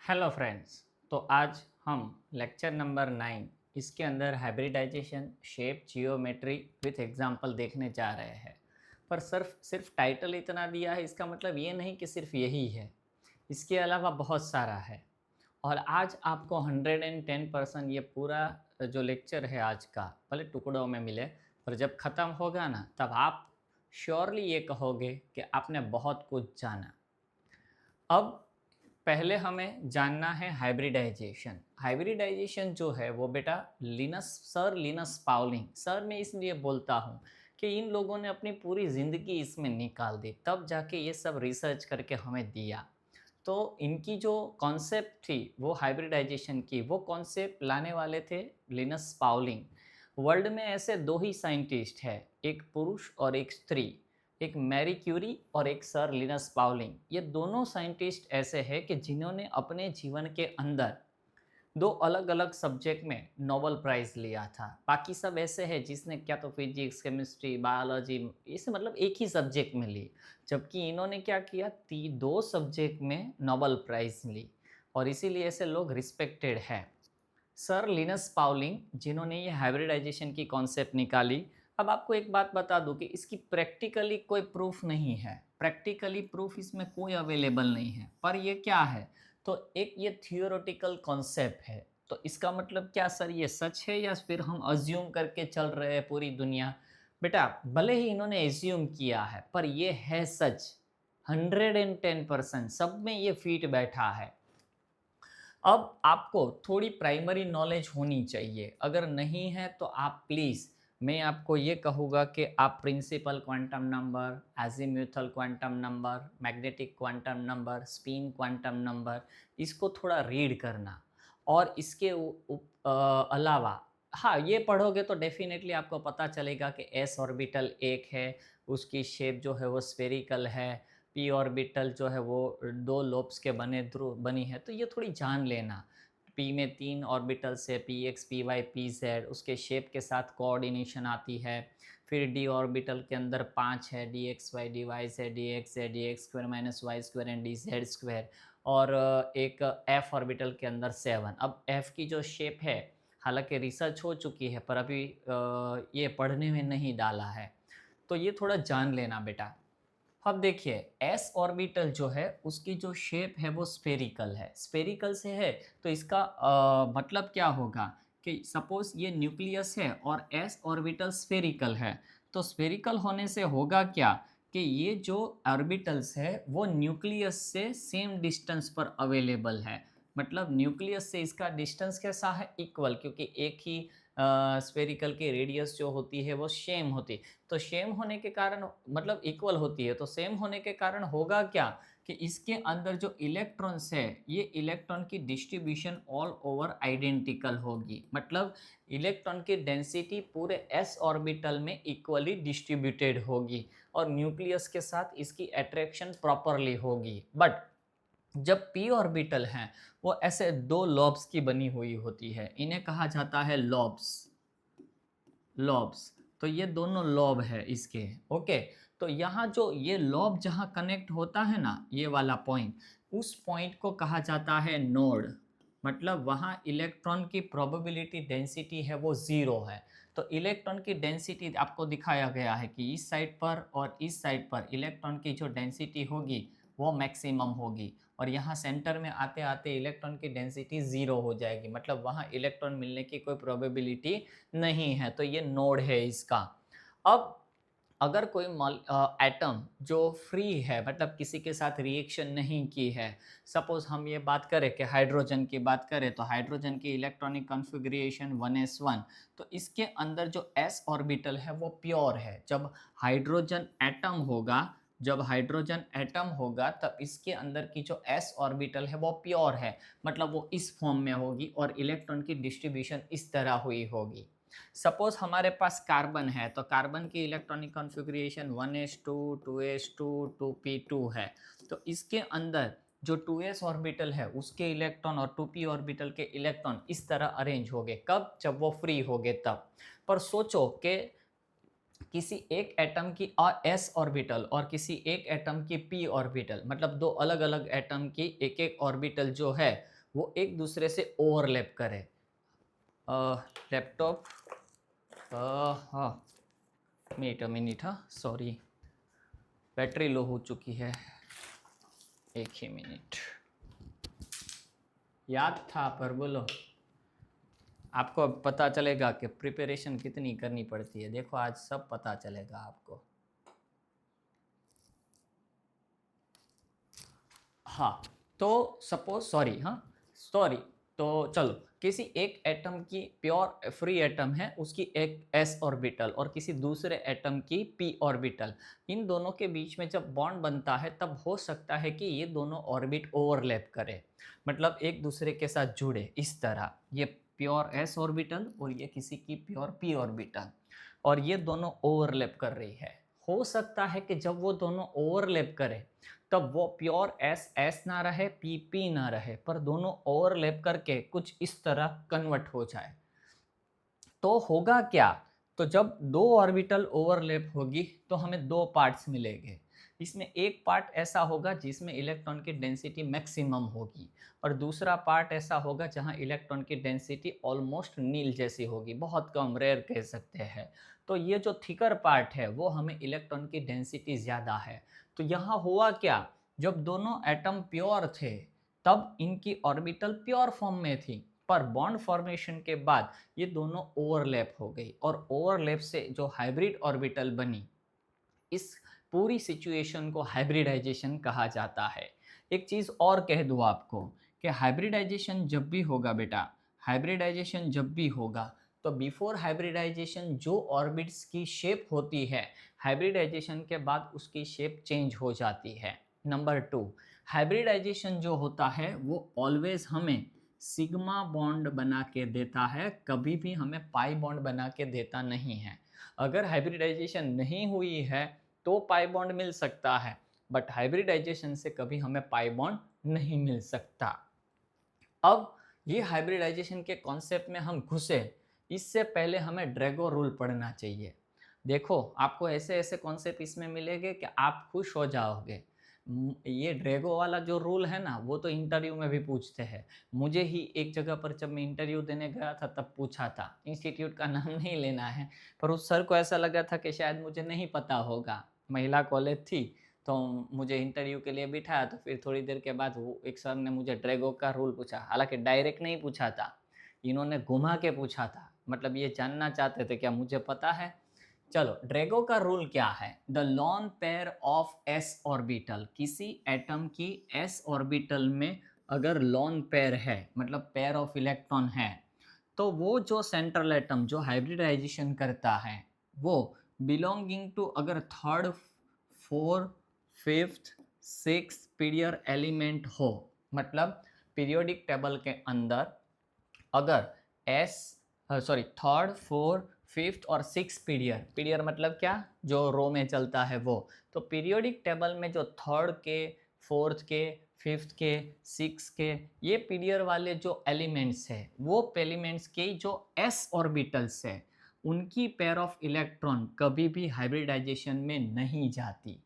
Hello friends. तो आज हम लेक्चर नंबर 9 इसके अंदर hybridisation shape geometry with example देखने जा रहे हैं। पर सिर्फ सिर्फ टाइटल इतना दिया है, इसका मतलब ये नहीं कि सिर्फ यही है। इसके अलावा बहुत सारा है। और आज आपको 110% ये पूरा जो लेक्चर है आज का, भले टुकड़ों में मिले, पर जब ख़त्म होगा ना तब आप श्योरली ये कहोगे कि आपने बहुत कुछ जाना। अब पहले हमें जानना है हाइब्रिडाइजेशन। हाइब्रिडाइजेशन जो है वो बेटा सर लिनस पाउलिंग, सर मैं इसलिए बोलता हूँ कि इन लोगों ने अपनी पूरी ज़िंदगी इसमें निकाल दी, तब जाके ये सब रिसर्च करके हमें दिया। तो इनकी जो कॉन्सेप्ट थी वो हाइब्रिडाइजेशन की, वो कॉन्सेप्ट लाने वाले थे लिनस पाउलिंग। वर्ल्ड में ऐसे दो ही साइंटिस्ट हैं, एक पुरुष और एक स्त्री, एक मैरी क्यूरी और एक सर लिनस पाउलिंग। ये दोनों साइंटिस्ट ऐसे हैं कि जिन्होंने अपने जीवन के अंदर दो अलग अलग सब्जेक्ट में नोबेल प्राइज़ लिया था। बाकी सब ऐसे हैं जिसने क्या तो फिजिक्स, केमिस्ट्री, बायोलॉजी, इसे मतलब एक ही सब्जेक्ट में ली। जबकि इन्होंने क्या किया, ती दो सब्जेक्ट में नोबेल प्राइज़ ली और इसीलिए ऐसे लोग रिस्पेक्टेड हैं। सर लिनस पाउलिंग जिन्होंने ये हाइब्रिडाइजेशन की कॉन्सेप्ट निकाली। अब आपको एक बात बता दूं कि इसकी प्रैक्टिकली कोई प्रूफ नहीं है, प्रैक्टिकली प्रूफ इसमें कोई अवेलेबल नहीं है। पर ये क्या है, तो एक ये थियोरेटिकल कॉन्सेप्ट है। तो इसका मतलब क्या सर, ये सच है या फिर हम अज्यूम करके चल रहे हैं पूरी दुनिया? बेटा भले ही इन्होंने एज्यूम किया है पर ये है सच। 110% सब में ये फीट बैठा है। अब आपको थोड़ी प्राइमरी नॉलेज होनी चाहिए, अगर नहीं है तो आप प्लीज़, मैं आपको ये कहूँगा कि आप principal quantum number, azimuthal quantum number, magnetic quantum number, spin quantum number, इसको थोड़ा रीड करना। और इसके अलावा हाँ, ये पढ़ोगे तो डेफिनेटली आपको पता चलेगा कि एस ऑर्बिटल एक है, उसकी शेप जो है वो स्फेरिकल है। पी ऑर्बिटल जो है वो दो लोब्स के बनी है, तो ये थोड़ी जान लेना। पी में 3 ऑर्बिटल्स है, p x, p y, p z, उसके शेप के साथ कोऑर्डिनेशन आती है। फिर डी ऑर्बिटल के अंदर 5 है, d x y, d y z, d x z, d x square minus y square and d z square. और एक एफ ऑर्बिटल के अंदर 7। अब एफ की जो शेप है, हालांकि रिसर्च हो चुकी है पर अभी ये पढ़ने में नहीं डाला है, तो ये थोड़ा जान लेना बेटा। अब देखिए, एस ऑर्बिटल जो है उसकी जो शेप है वो स्फेरिकल है। स्फेरिकल से है तो इसका मतलब क्या होगा कि सपोज ये न्यूक्लियस है और एस ऑर्बिटल स्फेरिकल है। तो स्फेरिकल होने से होगा क्या कि ये जो ऑर्बिटल्स है वो न्यूक्लियस से सेम डिस्टेंस पर अवेलेबल है। मतलब न्यूक्लियस से इसका डिस्टेंस कैसा है, इक्वल, क्योंकि एक ही स्फेरिकल की रेडियस जो होती है वो सेम होती है। तो सेम होने के कारण मतलब इक्वल होती है, तो सेम होने के कारण होगा क्या कि इसके अंदर जो इलेक्ट्रॉन्स है, ये इलेक्ट्रॉन की डिस्ट्रीब्यूशन ऑल ओवर आइडेंटिकल होगी। मतलब इलेक्ट्रॉन की डेंसिटी पूरे एस ऑर्बिटल में इक्वली डिस्ट्रीब्यूटेड होगी और न्यूक्लियस के साथ इसकी अट्रैक्शन प्रॉपरली होगी। बट जब पी ऑर्बिटल है वो ऐसे दो लॉब्स की बनी हुई होती है, इन्हें कहा जाता है लॉब्स। लॉब्स, तो ये दोनों लॉब है इसके। ओके, तो यहाँ जो ये लॉब जहाँ कनेक्ट होता है ना, ये वाला पॉइंट, उस पॉइंट को कहा जाता है नोड। मतलब वहाँ इलेक्ट्रॉन की प्रोबेबिलिटी डेंसिटी है वो ज़ीरो है। तो इलेक्ट्रॉन की डेंसिटी आपको दिखाया गया है कि इस साइड पर और इस साइड पर इलेक्ट्रॉन की जो डेंसिटी होगी वो मैक्सिमम होगी, और यहाँ सेंटर में आते आते इलेक्ट्रॉन की डेंसिटी ज़ीरो हो जाएगी। मतलब वहाँ इलेक्ट्रॉन मिलने की कोई प्रोबेबिलिटी नहीं है। तो ये नोड है इसका। अब अगर कोई एटम जो फ्री है, मतलब किसी के साथ रिएक्शन नहीं की है, सपोज हम ये बात करें कि हाइड्रोजन की बात करें, तो हाइड्रोजन की इलेक्ट्रॉनिक कॉन्फ़िगरेशन 1s1। तो इसके अंदर जो s ऑर्बिटल है वो प्योर है। हाइड्रोजन एटम होगा जब हाइड्रोजन एटम होगा तब इसके अंदर की जो s ऑर्बिटल है वो प्योर है। मतलब वो इस फॉर्म में होगी और इलेक्ट्रॉन की डिस्ट्रीब्यूशन इस तरह हुई होगी। सपोज हमारे पास कार्बन है, तो कार्बन की electronic configuration 1s2, 2s2, 2p2 है। तो इसके अंदर जो 2s ऑर्बिटल है उसके इलेक्ट्रॉन और 2p ऑर्बिटल के इलेक्ट्रॉन इस तरह अरेंज हो गए। कब? जब वो फ्री हो गए तब। पर सोचो कि किसी एक एटम की s ऑर्बिटल और किसी एक एटम की p ऑर्बिटल, मतलब दो अलग अलग एटम की एक एक ऑर्बिटल जो है वो एक दूसरे से ओवरलैप करे। लैपटॉप, हाँ, मिनट, हाँ सॉरी, बैटरी लो हो चुकी है, एक ही मिनट। याद था पर बोलो, आपको अब पता चलेगा कि प्रिपरेशन कितनी करनी पड़ती है। देखो आज सब पता चलेगा आपको। हाँ, तो सपोज, सॉरी, हाँ सॉरी, तो चलो, किसी एक एटम की प्योर फ्री एटम है, उसकी एक s ऑर्बिटल और किसी दूसरे एटम की p ऑर्बिटल, इन दोनों के बीच में जब बॉन्ड बनता है तब हो सकता है कि ये दोनों ऑर्बिट ओवरलैप करें, मतलब एक दूसरे के साथ जुड़े। इस तरह ये प्योर s ऑर्बिटल और ये किसी की प्योर p ऑर्बिटल, और ये दोनों ओवरलैप कर रही है। हो सकता है कि जब वो दोनों ओवरलैप करें तब वो प्योर एस एस ना रहे, पी पी ना रहे, पर दोनों ओवरलैप करके कुछ इस तरह कन्वर्ट हो जाए। तो होगा क्या, तो जब दो ऑर्बिटल ओवरलैप होगी तो हमें दो पार्ट्स मिलेंगे। इसमें एक पार्ट ऐसा होगा जिसमें इलेक्ट्रॉन की डेंसिटी मैक्सिमम होगी, और दूसरा पार्ट ऐसा होगा जहां इलेक्ट्रॉन की डेंसिटी ऑलमोस्ट नील जैसी होगी, बहुत कम, रेयर कह सकते हैं। तो ये जो थिकर पार्ट है वो हमें इलेक्ट्रॉन की डेंसिटी ज़्यादा है। तो यहाँ हुआ क्या, जब दोनों एटम प्योर थे तब इनकी ऑर्बिटल प्योर फॉर्म में थी, पर बॉन्ड फॉर्मेशन के बाद ये दोनों ओवरलैप हो गई, और ओवरलैप से जो हाइब्रिड ऑर्बिटल बनी, इस पूरी सिचुएशन को हाइब्रिडाइजेशन कहा जाता है। एक चीज़ और कह दूँ आपको कि हाइब्रिडाइजेशन जब भी होगा बेटा, हाइब्रिडाइजेशन जब भी होगा तो बिफोर हाइब्रिडाइजेशन जो ऑर्बिट्स की शेप होती है, हाइब्रिडाइजेशन के बाद उसकी शेप चेंज हो जाती है। नंबर टू, हाइब्रिडाइजेशन जो होता है वो ऑलवेज हमें सिग्मा बॉन्ड बना के देता है, कभी भी हमें पाई बॉन्ड बना के देता नहीं है। अगर हाइब्रिडाइजेशन नहीं हुई है तो पाई बॉन्ड मिल सकता है, बट हाइब्रिडाइजेशन से कभी हमें पाई बॉन्ड नहीं मिल सकता। अब ये हाइब्रिडाइजेशन के कॉन्सेप्ट में हम घुसे, इससे पहले हमें ड्रैगो रूल पढ़ना चाहिए। देखो आपको ऐसे ऐसे कॉन्सेप्ट इसमें मिलेंगे कि आप खुश हो जाओगे। ये ड्रैगो वाला जो रूल है ना, वो तो इंटरव्यू में भी पूछते हैं। मुझे ही एक जगह पर जब मैं इंटरव्यू देने गया था तब पूछा था, इंस्टीट्यूट का नाम नहीं लेना है, पर उस सर को ऐसा लगा था कि शायद मुझे नहीं पता होगा। महिला कॉलेज थी तो मुझे इंटरव्यू के लिए बिठाया, तो फिर थोड़ी देर के बाद वो एक सर ने मुझे ड्रैगो का रूल पूछा, हालांकि डायरेक्ट नहीं पूछा था, इन्होंने घुमा के पूछा था, मतलब ये जानना चाहते थे क्या मुझे पता है। चलो, ड्रैगो का रूल क्या है, the lone pair of S orbital, किसी एटम की एस ऑर्बिटल में अगर लॉन पेयर है, मतलब पेयर ऑफ इलेक्ट्रॉन है, तो वो जो सेंट्रल एटम जो हाइब्रिडाइजेशन करता है वो बिलोंगिंग टू अगर third, fourth, fifth, six period element हो, मतलब पीरियोडिक टेबल के अंदर अगर S, sorry, third, fourth, fifth और सिक्स पीरियड, पीरियड मतलब क्या, जो रो में चलता है वो, तो पीरियोडिक टेबल में जो थर्ड के, फोर्थ के, फिफ्थ के, सिक्स के, ये पीरियड वाले जो एलिमेंट्स है, वो एलिमेंट्स के जो एस ऑर्बिटल्स है, उनकी पेयर ऑफ इलेक्ट्रॉन कभी भी हाइब्रिडाइजेशन में नहीं जाती।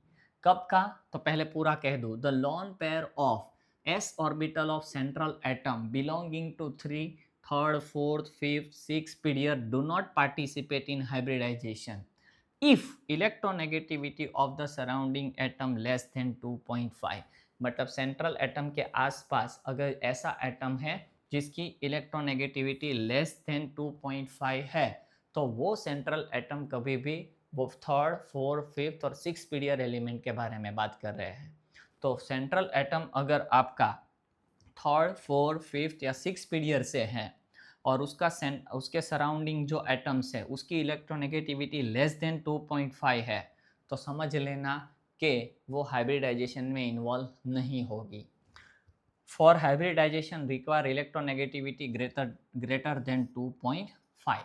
कब का, तो पहले पूरा कह दो, the lone pair of s orbital of central atom belonging to 3, 3rd, 4th, 5th, 6th period do not participate in hybridization if electronegativity of the surrounding atom less than 2.5। मतलब सेंट्रल एटम के आसपास अगर ऐसा atom है जिसकी electronegativity less than 2.5 है, तो वो सेंट्रल एटम कभी भी, वो थर्ड, फोर्थ, फिफ्थ और सिक्स पीरियड एलिमेंट के बारे में बात कर रहे हैं, तो सेंट्रल एटम अगर आपका थर्ड, फोर्थ, फिफ्थ या सिक्स पीरियड से है और उसके सराउंडिंग जो एटम्स है उसकी इलेक्ट्रोनेगेटिविटी लेस देन 2.5 है, तो समझ लेना कि वो हाइब्रिडाइजेशन में इन्वॉल्व नहीं होगी। For hybridization require electronegativity greater than 2.5।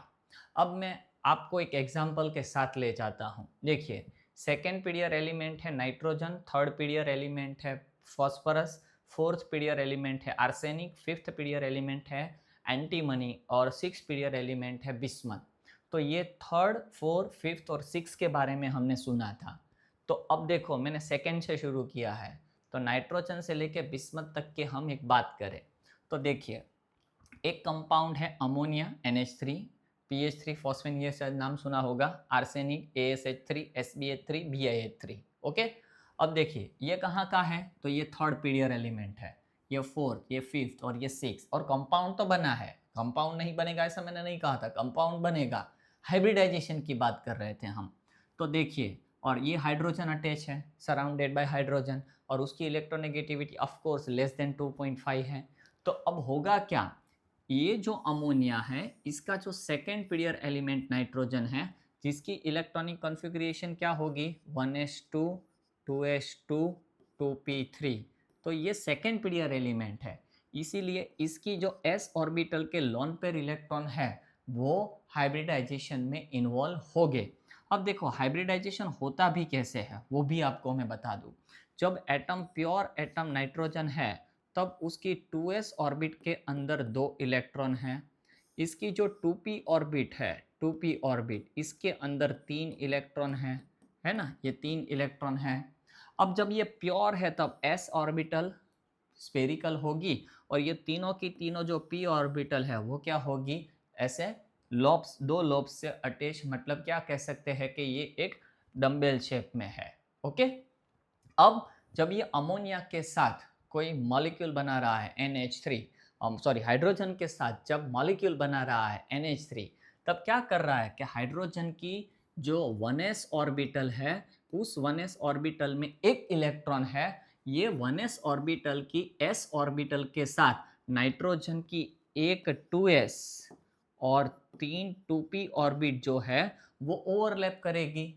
अब मैं आपको एक एग्जांपल के साथ ले जाता हूँ। देखिए, सेकेंड पीरियड एलिमेंट है नाइट्रोजन, थर्ड पीरियड एलिमेंट है फॉस्फोरस, फोर्थ पीरियड एलिमेंट है आर्सेनिक, फिफ्थ पीरियड एलिमेंट है एंटीमनी और सिक्स पीरियड एलिमेंट है बिस्मथ। तो ये थर्ड, फोर्थ, फिफ्थ और सिक्स के बारे में हमने सुना था। तो अब देखो मैंने सेकंड से शुरू किया है, तो नाइट्रोजन से लेके बिस्मथ तक के हम एक बात करें तो देखिए, एक कंपाउंड है अमोनिया NH3, PH3 फॉस्फेन, ये शायद नाम सुना होगा, arsenic ASH3, SbH3, BiH3। Okay, अब देखिए ये कहाँ का है, तो ये थर्ड पीरियड एलिमेंट है, ये फोर्थ, ये फिफ्थ और ये सिक्स। और कंपाउंड तो बना है, कंपाउंड नहीं बनेगा ऐसा मैंने नहीं कहा था, कंपाउंड बनेगा। हाइब्रिडाइजेशन की बात कर रहे थे हम। तो देखिए, और ये हाइड्रोजन अटैच है, सराउंडेड बाय हाइड्रोजन, और उसकी electronegativity of course less than 2.5 है। तो अब होगा क्या, ये जो अमोनिया है इसका जो सेकेंड पीरियड एलिमेंट नाइट्रोजन है, जिसकी इलेक्ट्रॉनिक कॉन्फ़िगरेशन क्या होगी, 1s2 2s2 2p3। तो ये सेकेंड पीरियड एलिमेंट है, इसीलिए इसकी जो s ऑर्बिटल के लोन पेयर इलेक्ट्रॉन है वो हाइब्रिडाइजेशन में इन्वॉल्व हो गए। अब देखो हाइब्रिडाइजेशन होता भी कैसे है वो भी आपको मैं बता दूं। जब एटम प्योर एटम नाइट्रोजन है तब उसकी 2s ऑर्बिट के अंदर 2 इलेक्ट्रॉन हैं। इसकी जो 2p ऑर्बिट है, 2p ऑर्बिट, इसके अंदर 3 इलेक्ट्रॉन हैं, है ना, ये 3 इलेक्ट्रॉन हैं। अब जब ये प्योर है तब s ऑर्बिटल स्फेरिकल होगी, और ये तीनों की तीनों जो p ऑर्बिटल है वो क्या होगी, ऐसे लॉब्स, 2 लॉब्स से अटैच, मतलब क्या कह सकते हैं कि ये एक डंबेल शेप में है। ओके, अब जब ये अमोनिया के साथ कोई मॉलिक्यूल बना रहा है NH3, सॉरी हाइड्रोजन के साथ जब मॉलिक्यूल बना रहा है NH3, तब क्या कर रहा है कि हाइड्रोजन की जो 1s ऑर्बिटल है उस 1s ऑर्बिटल में एक इलेक्ट्रॉन है, ये 1s ऑर्बिटल की s ऑर्बिटल के साथ नाइट्रोजन की एक 2s और 3 2p ऑर्बिट जो है वो ओवरलैप करेगी।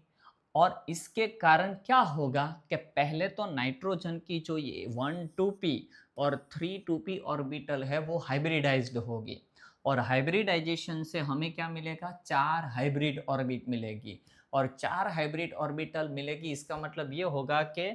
और इसके कारण क्या होगा कि पहले तो नाइट्रोजन की जो ये 1 2p और 3 2p ऑर्बिटल है वो हाइब्रिडाइज्ड होगी, और हाइब्रिडाइजेशन से हमें क्या मिलेगा, 4 हाइब्रिड ऑर्बिट मिलेगी। और 4 हाइब्रिड ऑर्बिटल मिलेगी, इसका मतलब ये होगा कि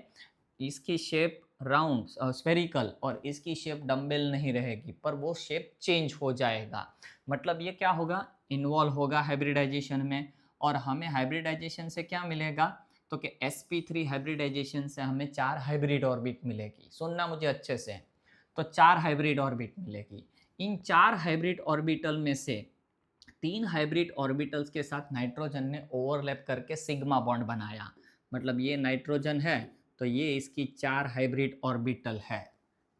इसकी शेप राउंड स्फेरिकल और इसकी शेप डंबेल नहीं रहेगी, पर वो शेप चेंज हो जाएगा। मतलब ये क्या होगा, इन्वॉल्व होगा हाइब्रिडाइजेशन में। और हमें हाइब्रिडाइजेशन से क्या मिलेगा, तो कि sp3 हाइब्रिडाइजेशन से हमें 4 हाइब्रिड ऑर्बिट मिलेगी। सुनना मुझे अच्छे से, तो 4 हाइब्रिड ऑर्बिट मिलेगी। इन 4 हाइब्रिड ऑर्बिटल में से 3 हाइब्रिड ऑर्बिटल्स के साथ नाइट्रोजन ने ओवरलैप करके सिग्मा बॉन्ड बनाया। मतलब ये नाइट्रोजन है तो ये इसकी 4 हाइब्रिड ऑर्बिटल है,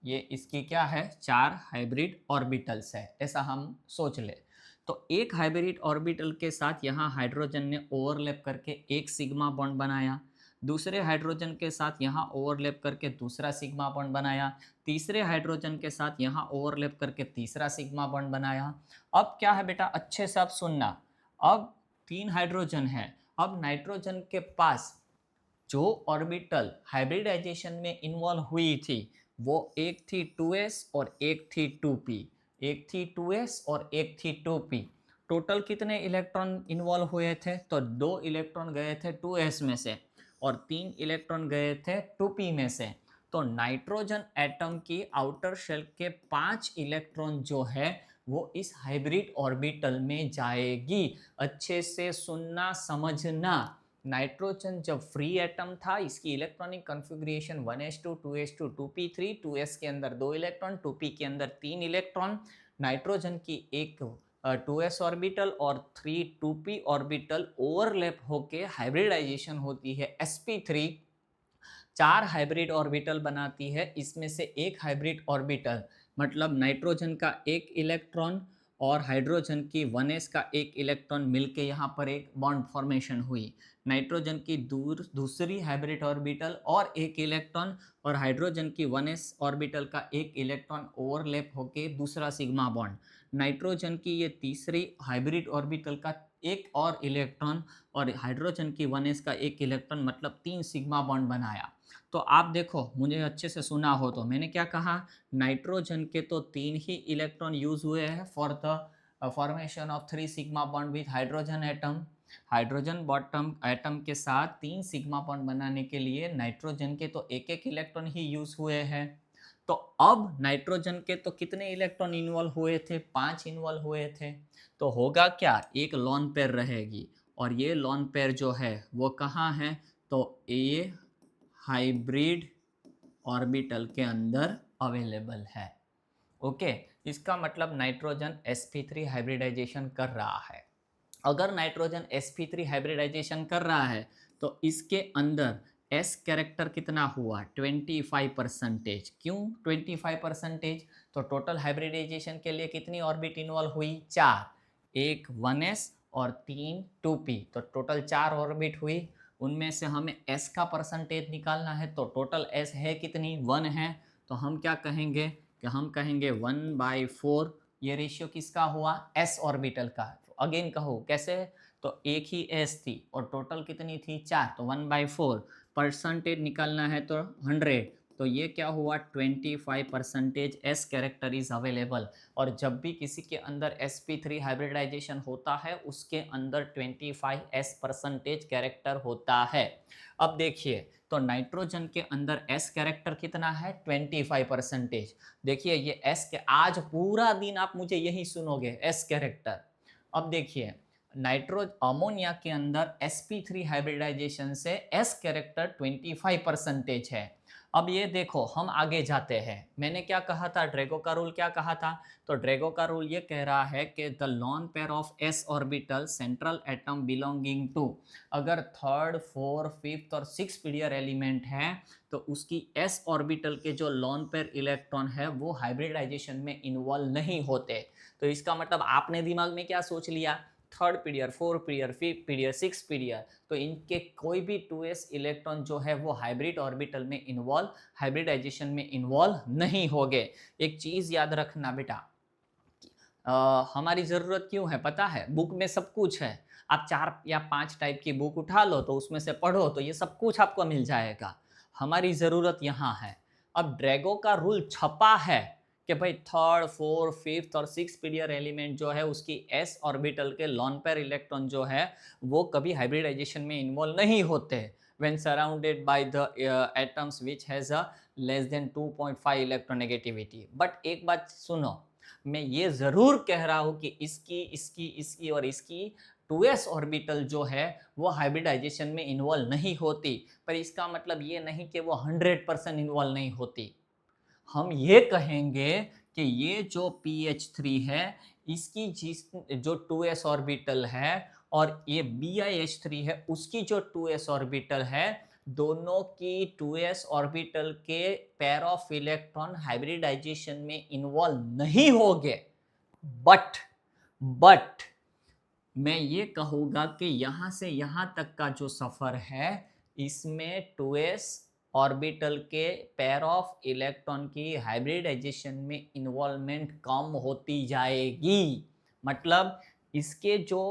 ये इसकी क्या है, 4 हाइब्रिड ऑर्बिटल्स है, ऐसा हम सोच ले। तो एक हाइब्रिड ऑर्बिटल के साथ यहाँ हाइड्रोजन ने ओवरलैप करके एक सिग्मा बॉन्ड बनाया, दूसरे हाइड्रोजन के साथ यहाँ ओवरलैप करके दूसरा सिग्मा बॉन्ड बनाया, तीसरे हाइड्रोजन के साथ यहाँ ओवरलैप करके तीसरा सिग्मा बॉन्ड बनाया। अब क्या है बेटा, अच्छे से आप सुनना, अब 3 हाइड्रोजन है, अब नाइट्रोजन के पास जो ऑर्बिटल हाइब्रिडाइजेशन में इन्वॉल्व हुई थी वो एक थी 2s और एक थी 2p, एक थी 2s और एक थी 2p। टोटल कितने इलेक्ट्रॉन इन्वॉल्व हुए थे, तो 2 इलेक्ट्रॉन गए थे 2s में से और 3 इलेक्ट्रॉन गए थे 2p में से। तो नाइट्रोजन एटम की आउटर शेल के 5 इलेक्ट्रॉन जो है वो इस हाइब्रिड ऑर्बिटल में जाएगी। अच्छे से सुनना समझना, नाइट्रोजन जब फ्री एटम था इसकी electronic configuration 1s2 2s2 2p3, 2s के अंदर 2 इलेक्ट्रॉन, 2p के अंदर 3 इलेक्ट्रॉन, नाइट्रोजन की एक 2s ऑर्बिटल और 3 2p ऑर्बिटल ओवरलैप होके हाइब्रिडाइजेशन होती है sp3, 4 हाइब्रिड ऑर्बिटल बनाती है, इसमें से एक हाइब्रिड ऑर्बिटल मतलब नाइट्रोजन का एक इलेक्ट्रॉन और हाइड्रोजन की 1s का एक इलेक्ट्रॉन मिलके यहाँ पर एक बॉन्ड फॉर्मेशन हुई। नाइट्रोजन की दूसरी हाइब्रिड ऑर्बिटल और एक इलेक्ट्रॉन और हाइड्रोजन की 1s ऑर्बिटल का एक इलेक्ट्रॉन ओवरलैप होके दूसरा सिग्मा बॉन्ड, नाइट्रोजन की ये तीसरी हाइब्रिड ऑर्बिटल का एक और इलेक्ट्रॉन और हाइड्रोजन की 1s का एक इलेक्ट्रॉन, मतलब 3 सिग्मा बॉन्ड बनाया। तो आप देखो, मुझे अच्छे से सुना हो तो मैंने क्या कहा, नाइट्रोजन के तो 3 ही इलेक्ट्रॉन यूज हुए हैं for the formation of 3 sigma bond with hydrogen atom. Hydrogen bottom atom के साथ 3 सिग्मा बॉन्ड बनाने के लिए नाइट्रोजन के तो एक एक इलेक्ट्रॉन ही यूज हुए हैं। तो अब नाइट्रोजन के तो कितने इलेक्ट्रॉन इन्वॉल्व हुए थे, 5 इन्वॉल्व हुए थे। तो होगा क्या, एक लॉन पेयर रहेगी और ये लॉन पेयर जो है वो कहाँ है, तो ए हाइब्रिड ऑर्बिटल के अंदर अवेलेबल है। ओके, इसका मतलब नाइट्रोजन sp3 हाइब्रिडाइजेशन कर रहा है। अगर नाइट्रोजन sp3 हाइब्रिडाइजेशन कर रहा है तो इसके अंदर s कैरेक्टर कितना हुआ, 25%। क्यों 25%? तो टोटल हाइब्रिडाइजेशन के लिए कितनी ऑर्बिट इन्वॉल्व हुई, 4, एक 1s और 3 2p, तो टोटल 4 ऑर्बिट हुई। उनमें से हमें s का परसेंटेज निकालना है, तो टोटल s है कितनी, 1 है। तो हम क्या कहेंगे कि हम कहेंगे 1/4, ये रेशियो किसका हुआ, s ऑर्बिटल का। अगेन कहो कैसे, तो एक ही s थी और टोटल कितनी थी, 4, तो 1/4। परसेंटेज निकालना है तो 100, तो ये क्या हुआ, 25% s कैरेक्टर इज अवेलेबल। और जब भी किसी के अंदर sp3 हाइब्रिडाइजेशन होता है उसके अंदर 25s% कैरेक्टर होता है। अब देखिए, तो नाइट्रोजन के अंदर s कैरेक्टर कितना है, 25%। देखिए ये s के, आज पूरा दिन आप मुझे यही सुनोगे s कैरेक्टर। अब देखिए अमोनिया के अंदर sp3 हाइब्रिडाइजेशन से s कैरेक्टर 25% है। अब ये देखो हम आगे जाते हैं, मैंने क्या कहा था, ड्रैगो का रूल क्या कहा था, तो ड्रैगो का रूल ये कह रहा है कि the lone pair of s orbital central atom belonging to, अगर थर्ड, फोर्थ, फिफ्थ और सिक्स पीरियड एलिमेंट है तो उसकी s ऑर्बिटल के जो लॉन पेयर इलेक्ट्रॉन है वो हाइब्रिडाइजेशन में इन्वॉल्व नहीं होते। तो इसका मतलब आपने दिमाग में क्या सोच लिया, third period, fourth period, fifth period, six period, तो इनके कोई भी 2s इलेक्ट्रॉन जो है वो हाइब्रिड ऑर्बिटल में इन्वॉल्व, हाइब्रिडाइजेशन में इन्वॉल्व नहीं होंगे। एक चीज याद रखना बेटा, हमारी ज़रूरत क्यों है पता है, बुक में सब कुछ है। आप 4 या 5 टाइप की बुक उठा लो तो उसमें से पढ़ो तो ये सब कुछ आपको मिल जाएगा। हमारी ज़रूरत यहाँ है। अब ड्रैगो का रूल छपा है कि भाई थर्ड, फोर्थ, फिफ्थ और सिक्स पीरियड एलिमेंट जो है उसकी s ऑर्बिटल के लॉन पेयर इलेक्ट्रॉन जो है वो कभी हाइब्रिडाइजेशन में इन्वॉल्व नहीं होते when surrounded by the atoms which has a less than 2.5 electronegativity। But एक बात सुनो, मैं ये जरूर कह रहा हूं कि इसकी और इसकी 2s ऑर्बिटल जो है वो हाइब्रिडाइजेशन में इन्वॉल्व नहीं होती, पर इसका मतलब ये नहीं कि वो 100% इन्वॉल्व नहीं होती। हम ये कहेंगे कि ये जो PH3 है इसकी जो 2s ऑर्बिटल है और ये BiH3 है उसकी जो 2s ऑर्बिटल है, दोनों की 2s ऑर्बिटल के पेयर ऑफ इलेक्ट्रॉन हाइब्रिडाइजेशन में इन्वॉल्व नहीं होंगे। बट मैं ये कहूँगा कि यहाँ से यहाँ तक का जो सफ़र है इसमें 2s ऑर्बिटल के पेयर ऑफ इलेक्ट्रॉन की हाइब्रिडाइजेशन में इन्वॉल्वमेंट कम होती जाएगी। मतलब इसके जो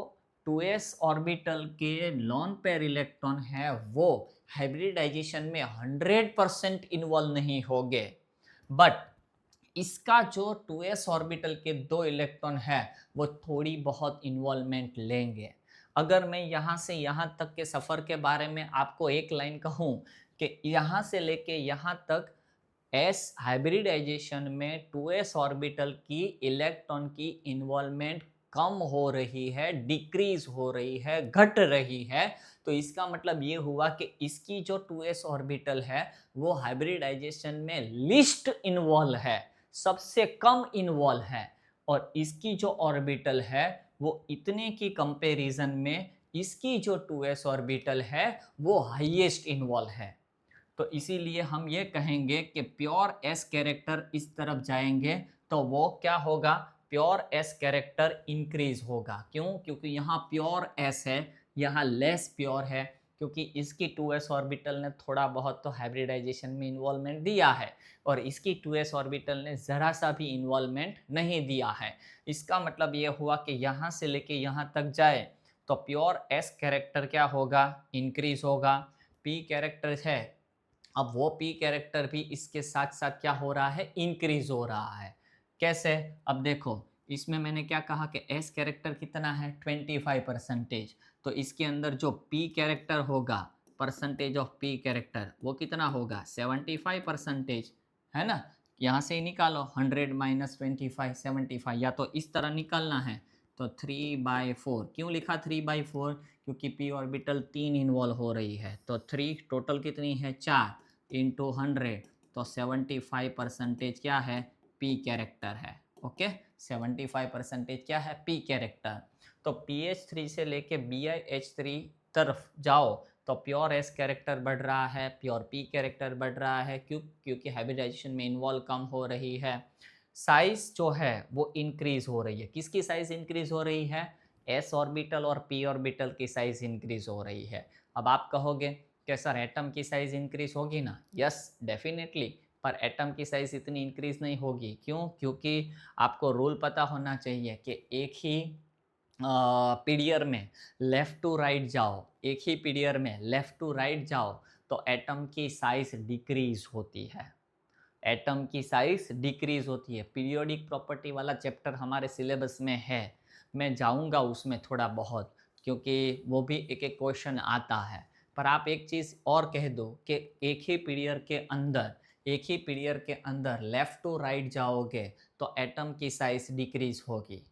2s ऑर्बिटल के लॉन पेयर इलेक्ट्रॉन है वो हाइब्रिडाइजेशन में 100% इन्वॉल्व नहीं होंगे, बट इसका जो 2s ऑर्बिटल के 2 इलेक्ट्रॉन है वो थोड़ी बहुत इन्वॉल्वमेंट लेंगे। अगर मैं यहाँ से यहाँ तक के सफ़र के बारे में आपको एक लाइन कहूँ कि यहाँ से लेके यहाँ तक s हाइब्रिडाइजेशन में 2s ऑर्बिटल की इलेक्ट्रॉन की इन्वॉल्वमेंट कम हो रही है, डिक्रीज हो रही है, घट रही है, तो इसका मतलब ये हुआ कि इसकी जो 2s ऑर्बिटल है वो हाइब्रिडाइजेशन में लिस्ट इन्वॉल्व है, सबसे कम इन्वॉल्व है, और इसकी जो ऑर्बिटल है वो इतने की कंपैरिजन में इसकी जो 2s ऑर्बिटल है वो हाईएस्ट इन्वॉल्व है। तो इसीलिए हम ये कहेंगे कि प्योर एस कैरेक्टर इस तरफ जाएंगे तो वो क्या होगा, प्योर एस कैरेक्टर इंक्रीज होगा। क्यों, क्योंकि यहाँ प्योर एस है, यहाँ लेस प्योर है, क्योंकि इसकी 2s ऑर्बिटल ने थोड़ा बहुत तो हाइब्रिडाइजेशन में इन्वॉल्वमेंट दिया है और इसकी 2s ऑर्बिटल ने ज़रा सा भी इन्वॉल्वमेंट नहीं दिया है। इसका मतलब ये हुआ कि यहाँ से लेके यहाँ तक जाए तो प्योर एस कैरेक्टर क्या होगा, इंक्रीज होगा। पी कैरेक्टर है, अब वो पी कैरेक्टर भी इसके साथ साथ क्या हो रहा है, इंक्रीज हो रहा है। कैसे, अब देखो इसमें मैंने क्या कहा कि एस कैरेक्टर कितना है, 25%, तो इसके अंदर जो पी कैरेक्टर होगा, परसेंटेज ऑफ पी कैरेक्टर वो कितना होगा, 75%, है ना। यहाँ से ही निकालो 100 माइनस 25 75, या तो इस तरह निकालना है तो 3/4। क्यों लिखा 3/4? क्योंकि p ऑर्बिटल 3 इन्वॉल्व हो रही है, तो 3 टोटल कितनी है 4 इंटू 100, तो 75% क्या है p कैरेक्टर है। ओके, 75% क्या है p कैरेक्टर। तो PH3 से लेके BiH3 तरफ जाओ तो प्योर एस कैरेक्टर बढ़ रहा है, प्योर पी कैरेक्टर बढ़ रहा है। क्यों? क्योंकि हाइब्रिडाइजेशन में इन्वॉल्व कम हो रही है। साइज जो है वो इंक्रीज हो रही है। किसकी साइज इंक्रीज हो रही है? एस ऑर्बिटल और पी ऑर्बिटल की साइज इंक्रीज हो रही है। अब आप कहोगे कि सर एटम की साइज इंक्रीज होगी ना? यस डेफिनेटली, पर एटम की साइज इतनी इंक्रीज नहीं होगी। क्यों? क्योंकि आपको रूल पता होना चाहिए कि एक ही पीरियड में लेफ़्ट टू राइट जाओ, एक ही पीरियड में लेफ़्ट टू राइट जाओ तो एटम की साइज़ डिक्रीज़ होती है। एटम की साइज़ डिक्रीज़ होती है। पीरियोडिक प्रॉपर्टी वाला चैप्टर हमारे सिलेबस में है, मैं जाऊँगा उसमें थोड़ा बहुत, क्योंकि वो भी एक-एक क्वेश्चन आता है। पर आप एक चीज़ और कह दो कि एक ही पीरियड के अंदर लेफ़्ट टू राइट जाओगे तो एटम की साइज़ डिक्रीज़ होगी।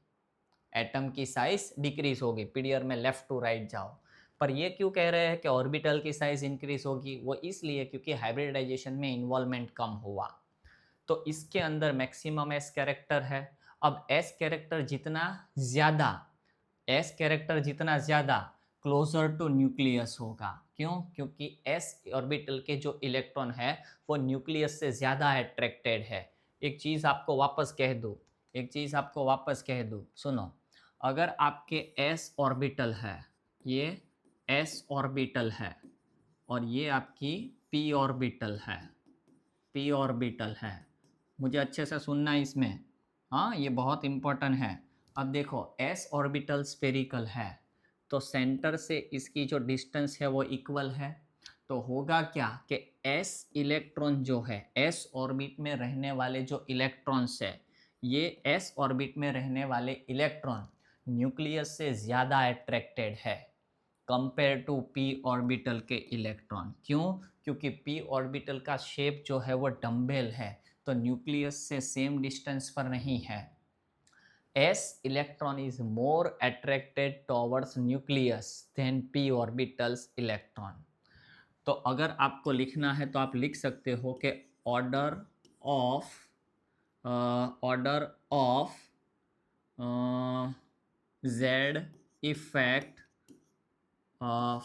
एटम की साइज डिक्रीज होगी, पीरियड में लेफ्ट टू राइट जाओ। पर ये क्यों कह रहे हैं कि ऑर्बिटल की साइज इंक्रीज होगी? वो इसलिए क्योंकि हाइब्रिडाइजेशन में इन्वॉल्वमेंट कम हुआ। तो इसके अंदर मैक्सिमम एस कैरेक्टर है। अब एस कैरेक्टर जितना ज़्यादा क्लोजर टू न्यूक्लियस होगा। क्यों? क्योंकि एस ऑर्बिटल के जो इलेक्ट्रॉन है वो न्यूक्लियस से ज़्यादा अट्रैक्टेड है। एक चीज़ आपको वापस कह दूँ, सुनो। अगर आपके एस ऑर्बिटल है, ये एस ऑर्बिटल है और ये आपकी पी ऑर्बिटल है, पी ऑर्बिटल है। मुझे अच्छे से सुनना इसमें, हाँ ये बहुत इम्पोर्टेंट है। अब देखो एस ऑर्बिटल स्फेरिकल है तो सेंटर से इसकी जो डिस्टेंस है वो इक्वल है। तो होगा क्या कि एस इलेक्ट्रॉन जो है, एस ऑर्बिट में रहने वाले जो इलेक्ट्रॉन्स है, ये एस ऑर्बिट में रहने वाले इलेक्ट्रॉन न्यूक्लियस से ज़्यादा अट्रैक्टेड है कंपेयर टू पी ऑर्बिटल के इलेक्ट्रॉन। क्यों? क्योंकि पी ऑर्बिटल का शेप जो है वो डम्बेल है, तो न्यूक्लियस से सेम डिस्टेंस पर नहीं है। S electron is more attracted towards nucleus than p orbitals electron. तो अगर आपको लिखना है तो आप लिख सकते हो कि order of Z effect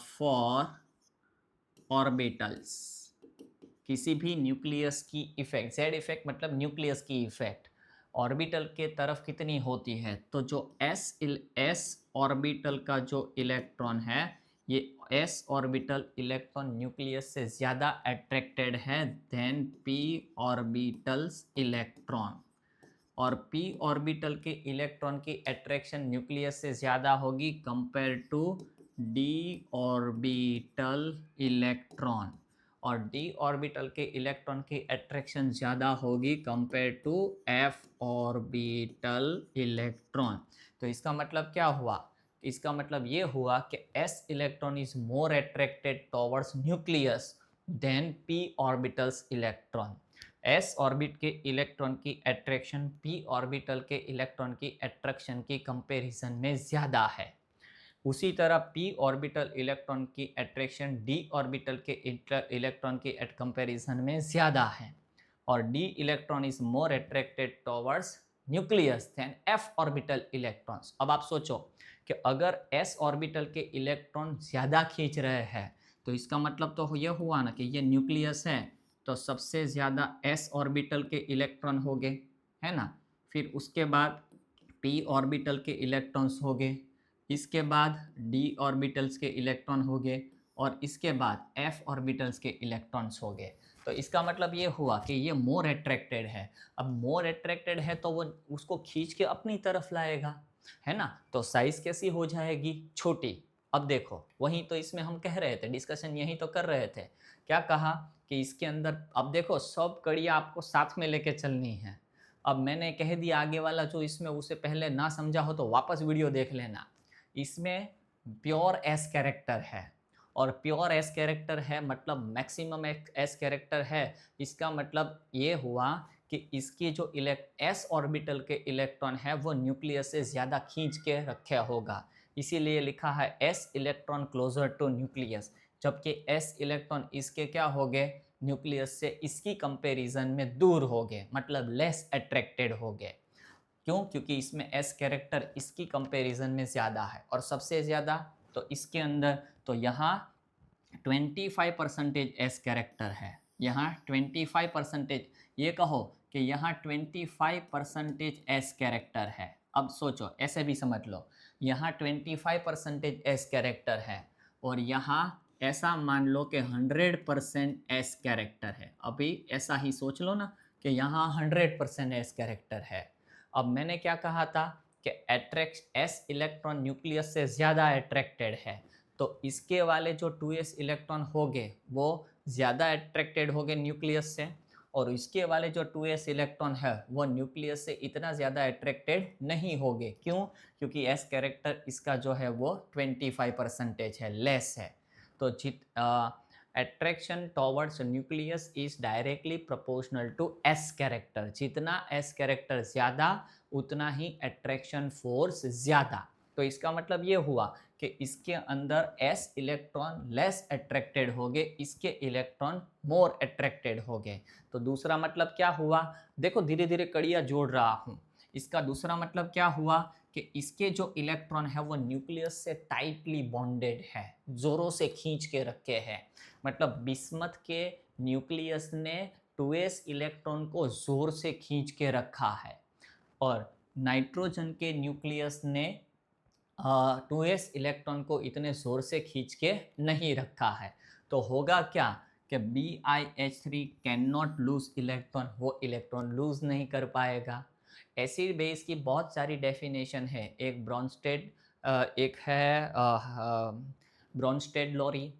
for orbitals. किसी भी न्यूक्लियस की इफेक्ट, जेड इफेक्ट मतलब न्यूक्लियस की इफेक्ट ऑर्बिटल के तरफ कितनी होती है? तो जो एस ऑर्बिटल का जो इलेक्ट्रॉन है, ये एस ऑर्बिटल इलेक्ट्रॉन न्यूक्लियस से ज़्यादा अट्रैक्टेड है देन पी ऑर्बिटल्स इलेक्ट्रॉन। और पी ऑर्बिटल के इलेक्ट्रॉन की अट्रैक्शन न्यूक्लियस से ज़्यादा होगी compare to d orbital electron, और डी ऑर्बिटल के इलेक्ट्रॉन की अट्रैक्शन ज़्यादा होगी compare to f orbital electron. तो इसका मतलब क्या हुआ? इसका मतलब ये हुआ कि s electron is more attracted towards nucleus than p orbitals electron. S orbit के इलेक्ट्रॉन की अट्रैक्शन पी ऑर्बिटल के इलेक्ट्रॉन की अट्रैक्शन की कंपैरिजन में ज़्यादा है। उसी तरह पी ऑर्बिटल इलेक्ट्रॉन की अट्रैक्शन डी ऑर्बिटल के इलेक्ट्रॉन की कंपैरिजन में ज़्यादा है, और d electron is more attracted towards nucleus than f orbital electrons. अब आप सोचो कि अगर एस ऑर्बिटल के इलेक्ट्रॉन ज़्यादा खींच रहे हैं तो इसका मतलब तो ये हुआ ना कि ये न्यूक्लियस है, तो सबसे ज़्यादा एस ऑर्बिटल के इलेक्ट्रॉन हो गए, है ना। फिर उसके बाद पी ऑर्बिटल के इलेक्ट्रॉन्स हो गए, इसके बाद डी ऑर्बिटल्स के इलेक्ट्रॉन हो गए, और इसके बाद एफ ऑर्बिटल्स के इलेक्ट्रॉन्स हो गए। तो इसका मतलब ये हुआ कि ये मोर अट्रैक्टेड है। अब मोर अट्रैक्टेड है तो वो उसको खींच के अपनी तरफ लाएगा, है ना। तो साइज कैसी हो जाएगी? छोटी। अब देखो वहीं तो इसमें हम कह रहे थे, डिस्कशन यही तो कर रहे थे। क्या कहा कि इसके अंदर, अब देखो सब कड़ियाँ आपको साथ में लेके चलनी है। अब मैंने कह दिया आगे वाला, जो इसमें उसे पहले ना समझा हो तो वापस वीडियो देख लेना। इसमें प्योर एस कैरेक्टर है, और प्योर एस कैरेक्टर है मतलब मैक्सिमम एस कैरेक्टर है। इसका मतलब ये हुआ कि इसके जो एस ऑर्बिटल के इलेक्ट्रॉन है वो न्यूक्लियस से ज़्यादा खींच के रखे होगा, इसीलिए लिखा है s electron closer to nucleus, जबकि एस इलेक्ट्रॉन इसके क्या हो गए, न्यूक्लियस से इसकी कंपैरिजन में दूर हो गए, मतलब लेस अट्रैक्टेड हो गए। क्यों? क्योंकि इसमें एस कैरेक्टर इसकी कंपैरिजन में ज़्यादा है, और सबसे ज़्यादा तो इसके अंदर, तो यहाँ 25% एस कैरेक्टर है, यहाँ 25%, ये कहो कि यहाँ 25% एस कैरेक्टर है। अब सोचो, ऐसे भी समझ लो, यहाँ 25% एस कैरेक्टर है और यहाँ ऐसा मान लो कि 100% एस कैरेक्टर है। अभी ऐसा ही सोच लो ना कि यहाँ 100% एस कैरेक्टर है। अब मैंने क्या कहा था कि एट्रैक्ट एस इलेक्ट्रॉन न्यूक्लियस से ज़्यादा अट्रैक्टेड है, तो इसके वाले जो 2s इलेक्ट्रॉन होंगे वो ज़्यादा अट्रैक्टेड होंगे न्यूक्लियस से, और इसके वाले जो 2s इलेक्ट्रॉन है वो न्यूक्लियस से इतना ज़्यादा अट्रैक्टेड नहीं होंगे। क्यों? क्योंकि एस कैरेक्टर इसका जो है वो 25% है, लेस है। तो attraction towards nucleus is directly proportional to s character. जितना s कैरेक्टर ज़्यादा उतना ही अट्रैक्शन फोर्स ज़्यादा। तो इसका मतलब ये हुआ कि इसके अंदर s इलेक्ट्रॉन लेस अट्रैक्टेड हो गए, इसके इलेक्ट्रॉन मोर अट्रैक्टेड हो गए। तो दूसरा मतलब क्या हुआ, देखो धीरे धीरे कड़ियाँ जोड़ रहा हूँ। इसका दूसरा मतलब क्या हुआ कि इसके जो इलेक्ट्रॉन है वो न्यूक्लियस से टाइटली बॉन्डेड है, ज़ोरों से खींच के रखे हैं। मतलब बिस्मथ के न्यूक्लियस ने 2s इलेक्ट्रॉन को ज़ोर से खींच के रखा है, और नाइट्रोजन के न्यूक्लियस ने 2s इलेक्ट्रॉन को इतने ज़ोर से खींच के नहीं रखा है। तो होगा क्या कि BiH3 can not lose electron, वो इलेक्ट्रॉन लूज नहीं कर पाएगा। एसिड बेस की बहुत सारी डेफिनेशन है, एक ब्रॉन्स्टेड, एक है ब्रॉन्स्टेड लोरी,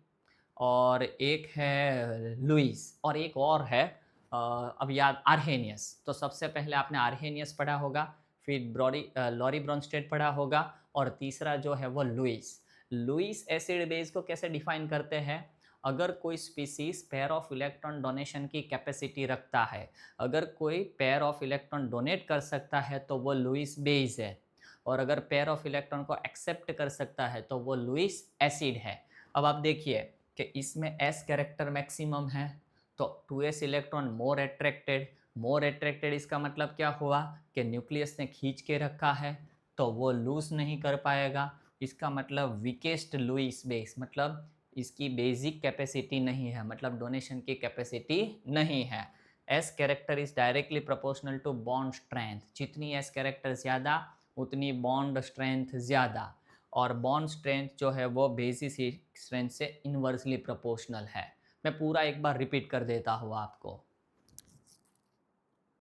और एक है लुइस, और एक और है अब याद, आर्हेनियस। तो सबसे पहले आपने आर्हेनियस पढ़ा होगा, फिर लॉरी ब्रॉन्स्टेड पढ़ा होगा, और तीसरा जो है वो लुइस। लुइस एसिड बेस को कैसे डिफाइन करते हैं, अगर कोई species pair of electron donation की कैपेसिटी रखता है, अगर कोई पेयर ऑफ इलेक्ट्रॉन डोनेट कर सकता है तो वो लुइस बेस है, और अगर पेयर ऑफ इलेक्ट्रॉन को एक्सेप्ट कर सकता है तो वो लुइस एसिड है। अब आप देखिए कि इसमें एस कैरेक्टर मैक्सिमम है, तो 2s इलेक्ट्रॉन मोर अट्रैक्टेड इसका मतलब क्या हुआ कि न्यूक्लियस ने खींच के रखा है, तो वो लूज नहीं कर पाएगा। इसका मतलब वीकेस्ट लुइस बेस, मतलब इसकी बेसिक कैपेसिटी नहीं है, मतलब डोनेशन की कैपेसिटी नहीं है। S character is directly proportional to bond strength, जितनी एस कैरेक्टर ज़्यादा उतनी बॉन्ड स्ट्रेंथ ज़्यादा, और बॉन्ड स्ट्रेंथ जो है वो बेसिस स्ट्रेंथ से इन्वर्सली प्रोपोर्शनल है। मैं पूरा एक बार रिपीट कर देता हूँ आपको।